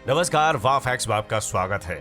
नमस्कार, वाह फैक्ट्स में आपका स्वागत है।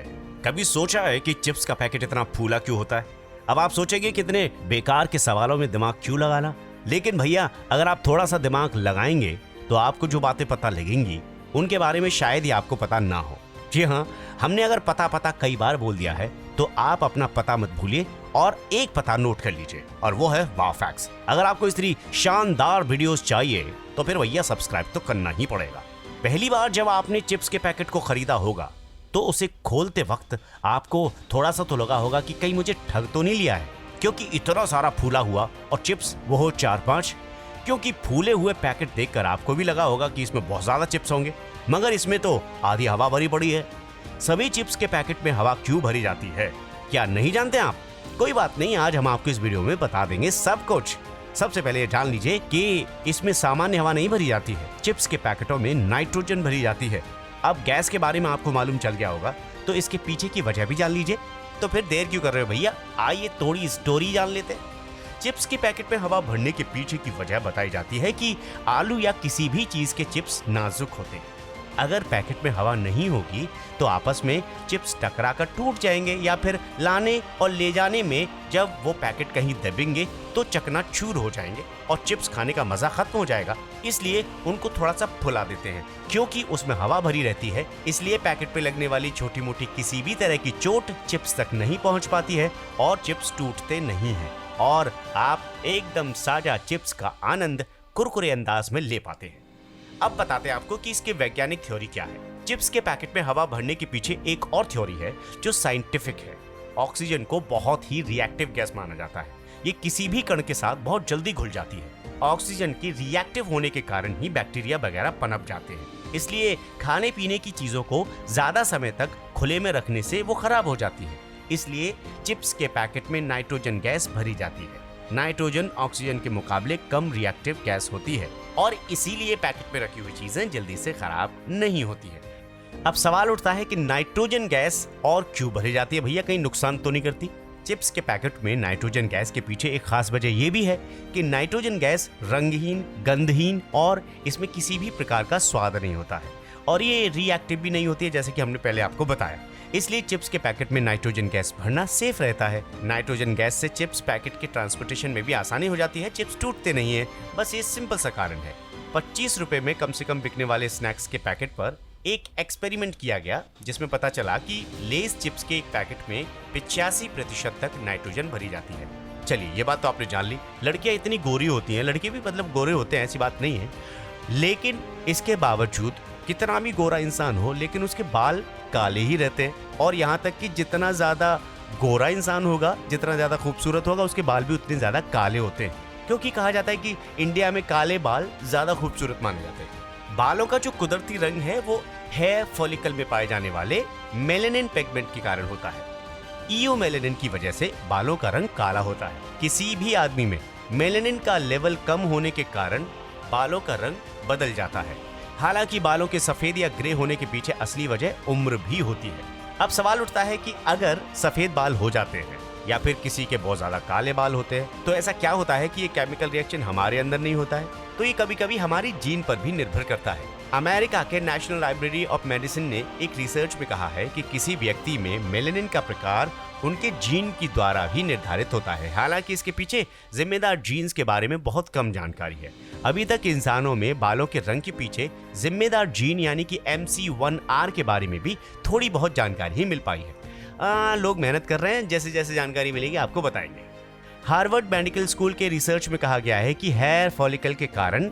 कभी सोचा है कि चिप्स का पैकेट इतना फूला क्यों होता है? अब आप सोचेंगे कितने बेकार के सवालों में दिमाग क्यों लगाना, लेकिन भैया अगर आप थोड़ा सा दिमाग लगाएंगे तो आपको जो बातें पता लगेंगी उनके बारे में शायद ही आपको पता ना हो। जी हाँ, हमने अगर पता कई बार बोल दिया है तो आप अपना पता मत भूलिए और एक पता नोट कर लीजिए, और वो है वाह फैक्ट्स। अगर आपको इस तरह शानदार वीडियोस चाहिए तो फिर भैया सब्सक्राइब तो करना ही पड़ेगा। पहली बार जब आपने चिप्स के पैकेट को खरीदा होगा तो उसे खोलते वक्त आपको थोड़ा सा तो लगा होगा कि कहीं मुझे ठग तो नहीं लिया है, क्योंकि इतना सारा फूला हुआ और चिप्स वो हो 4-5। क्योंकि फूले हुए पैकेट देखकर आपको भी लगा होगा कि इसमें बहुत ज्यादा चिप्स होंगे, मगर इसमें तो आधी हवा भरी पड़ी है। सभी चिप्स के पैकेट में हवा क्यों भरी जाती है, क्या नहीं जानते आप? कोई बात नहीं, आज हम आपको इस वीडियो में बता देंगे सब कुछ। सबसे पहले ये जान लीजिए कि इसमें सामान्य हवा नहीं भरी जाती है, चिप्स के पैकेटों में नाइट्रोजन भरी जाती है। अब गैस के बारे में आपको मालूम चल गया होगा तो इसके पीछे की वजह भी जान लीजिए। तो फिर देर क्यों कर रहे हो भैया, आइए थोड़ी स्टोरी जान लेते हैं। चिप्स के पैकेट में हवा भरने के पीछे की वजह बताई जाती है कि आलू या किसी भी चीज के चिप्स नाजुक होते हैं। अगर पैकेट में हवा नहीं होगी तो आपस में चिप्स टकराकर टूट जाएंगे, या फिर लाने और ले जाने में जब वो पैकेट कहीं दबेंगे तो चकनाचूर हो जाएंगे और चिप्स खाने का मजा खत्म हो जाएगा। इसलिए उनको थोड़ा सा फुला देते हैं। क्योंकि उसमें हवा भरी रहती है इसलिए पैकेट पे लगने वाली छोटी मोटी किसी भी तरह की चोट चिप्स तक नहीं पहुंच पाती है और चिप्स टूटते नहीं हैं, और आप एकदम साजा चिप्स का आनंद कुरकुरे अंदाज में ले पाते हैं। अब बताते हैं आपको कि इसकी वैज्ञानिक थ्योरी क्या है। चिप्स के पैकेट में हवा भरने के पीछे एक और थ्योरी है जो साइंटिफिक है। ऑक्सीजन को बहुत ही रिएक्टिव गैस माना जाता है। ये किसी भी कण के साथ बहुत जल्दी घुल जाती है। ऑक्सीजन के रिएक्टिव होने के कारण ही बैक्टीरिया वगैरह पनप जाते हैं। इसलिए खाने पीने की चीजों को ज्यादा समय तक खुले में रखने से वो खराब हो जाती है। इसलिए चिप्स के पैकेट में नाइट्रोजन गैस भरी जाती है। नाइट्रोजन ऑक्सीजन के मुकाबले कम रिएक्टिव गैस होती है और इसीलिए पैकेट में रखी हुई चीजें जल्दी से खराब नहीं होती है। अब सवाल उठता है कि नाइट्रोजन गैस और क्यों भरी जाती है भैया, कहीं नुकसान तो नहीं करती? चिप्स के पैकेट में नाइट्रोजन गैस के पीछे एक खास वजह यह भी है कि नाइट्रोजन गैस रंगहीन, गंधहीन और इसमें किसी भी प्रकार का स्वाद नहीं होता है, और ये रिएक्टिव भी नहीं होती है, जैसे कि हमने पहले आपको बताया। इसलिए चिप्स के पैकेट में नाइट्रोजन गैस भरना सेफ रहता है। नाइट्रोजन गैस से चिप्स पैकेट के ट्रांसपोर्टेशन में भी आसानी हो जाती है, चिप्स टूटते नहीं है। बस ये सिंपल सा कारण है। 25 रुपए में कम से कम बिकने वाले स्नैक्स के पैकेट पर एक एक्सपेरिमेंट किया गया जिसमें पता चला कि लेस चिप्स के एक पैकेट में 85% तक नाइट्रोजन भरी जाती है। चलिए, ये बात तो आपने जान ली। लड़कियां इतनी गोरी होती हैं, लड़के भी मतलब गोरे होते हैं, ऐसी बात नहीं है, लेकिन इसके बावजूद कितना भी गोरा इंसान हो लेकिन उसके बाल काले ही रहते हैं। और यहाँ तक कि जितना ज्यादा गोरा इंसान होगा, जितना ज्यादा खूबसूरत होगा, उसके बाल भी उतने ज्यादा काले होते हैं। क्योंकि कहा जाता है कि इंडिया में काले बाल ज्यादा खूबसूरत माने जाते हैं। बालों का जो कुदरती रंग है वो हेयर फॉलिकल में पाए जाने वाले मेलेनिन पिगमेंट के कारण होता है। इओमेलेनिन की वजह से बालों का रंग काला होता है। किसी भी आदमी में मेलेनिन का लेवल कम होने के कारण बालों का रंग बदल जाता है। हालांकि बालों के सफेद या ग्रे होने के पीछे असली वजह उम्र भी होती है। अब सवाल उठता है कि अगर सफेद बाल हो जाते हैं या फिर किसी के बहुत ज्यादा काले बाल होते हैं तो ऐसा क्या होता है कि ये केमिकल रिएक्शन हमारे अंदर नहीं होता है? तो ये कभी कभी हमारी जीन पर भी निर्भर करता है। अमेरिका के नेशनल लाइब्रेरी ऑफ मेडिसिन ने एक रिसर्च में कहा है कि किसी व्यक्ति में मेलेनिन का प्रकार उनके जीन की द्वारा भी निर्धारित होता है। हालांकि इसके पीछे जिम्मेदार जीन्स के बारे में बहुत कम जानकारी है। अभी तक इंसानों में बालों के रंग के पीछे जिम्मेदार जीन यानी कि MC1R के बारे में भी थोड़ी बहुत जानकारी ही मिल पाई है। लोग मेहनत कर रहे हैं, जैसे जैसे जानकारी मिलेगी आपको बताएंगे। हार्वर्ड मेडिकल स्कूल के रिसर्च में कहा गया है कि हेयर फॉलिकल के कारण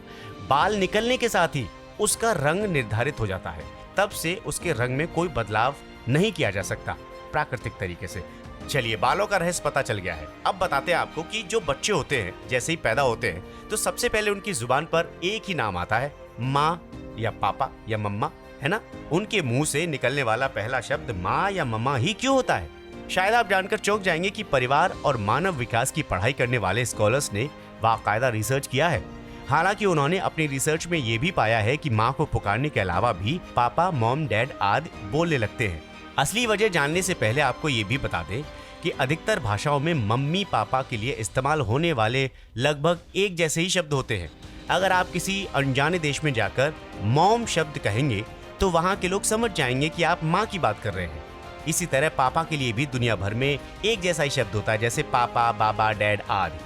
बाल निकलने के साथ ही उसका रंग निर्धारित हो जाता है। तब से उसके रंग में कोई बदलाव नहीं किया जा सकता प्राकृतिक तरीके से। चलिए, बालों का रहस्य पता चल गया है। अब बताते हैं आपको कि जो बच्चे होते हैं जैसे ही पैदा होते हैं तो सबसे पहले उनकी जुबान पर एक ही नाम आता है, माँ या पापा या मम्मा, है ना? उनके मुंह से निकलने वाला पहला शब्द माँ या मम्मा ही क्यों होता है? शायद आप जानकर चौंक जाएंगे कि परिवार और मानव विकास की पढ़ाई करने वाले स्कॉलर्स ने बाकायदा रिसर्च किया है। हालांकि उन्होंने अपनी रिसर्च में ये भी पाया है कि माँ को पुकारने के अलावा भी पापा, मॉम, डैड आदि बोलने लगते हैं। असली वजह जानने से पहले आपको ये भी बता दें कि अधिकतर भाषाओं में मम्मी पापा के लिए इस्तेमाल होने वाले लगभग एक जैसे ही शब्द होते हैं। अगर आप किसी अनजाने देश में जाकर मॉम शब्द कहेंगे तो वहाँ के लोग समझ जाएंगे कि आप माँ की बात कर रहे हैं। इसी तरह पापा के लिए भी दुनिया भर में एक जैसा ही शब्द होता है, जैसे पापा, बाबा, डैड आदि।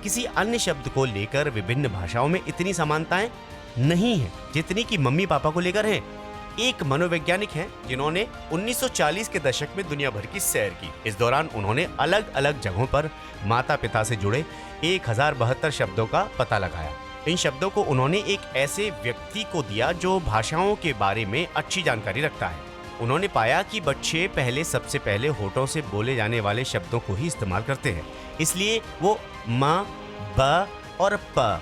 किसी अन्य शब्द को लेकर विभिन्न भाषाओं में इतनी समानताएं नहीं है जितनी कि मम्मी पापा को लेकर है। एक मनोवैज्ञानिक हैं जिन्होंने 1940 के दशक में दुनिया भर की सैर की। इस दौरान उन्होंने अलग अलग जगहों पर माता पिता से जुड़े 1072 शब्दों का पता लगाया। इन शब्दों को उन्होंने एक ऐसे व्यक्ति को दिया जो भाषाओं के बारे में अच्छी जानकारी रखता है। उन्होंने पाया कि बच्चे सबसे पहले होठों से बोले जाने वाले शब्दों को ही इस्तेमाल करते हैं, इसलिए वो म, ब और प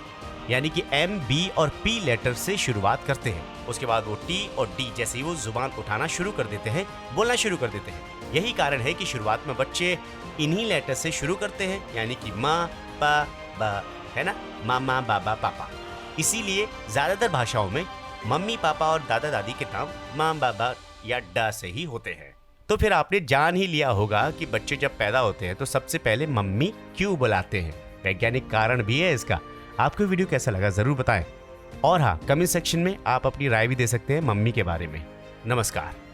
यानी कि M, B और P लेटर से शुरुआत करते हैं। उसके बाद वो T और D जैसे ही वो जुबान उठाना शुरू कर देते हैं, बोलना शुरू कर देते हैं। यही कारण है कि शुरुआत में बच्चे इन्हीं लेटर से शुरू करते हैं, यानी कि माँ, प, ब, है ना, मामा, बाबा, पापा। इसीलिए ज्यादातर भाषाओं में मम्मी पापा और दादा दादी के नाम माँ, बाबा या ड से ही होते हैं। तो फिर आपने जान ही लिया होगा कि बच्चे जब पैदा होते हैं तो सबसे पहले मम्मी क्यों बुलाते हैं। वैज्ञानिक कारण भी है इसका। आपको वीडियो कैसा लगा जरूर बताएं, और हाँ, कमेंट सेक्शन में आप अपनी राय भी दे सकते हैं मम्मी के बारे में। नमस्कार।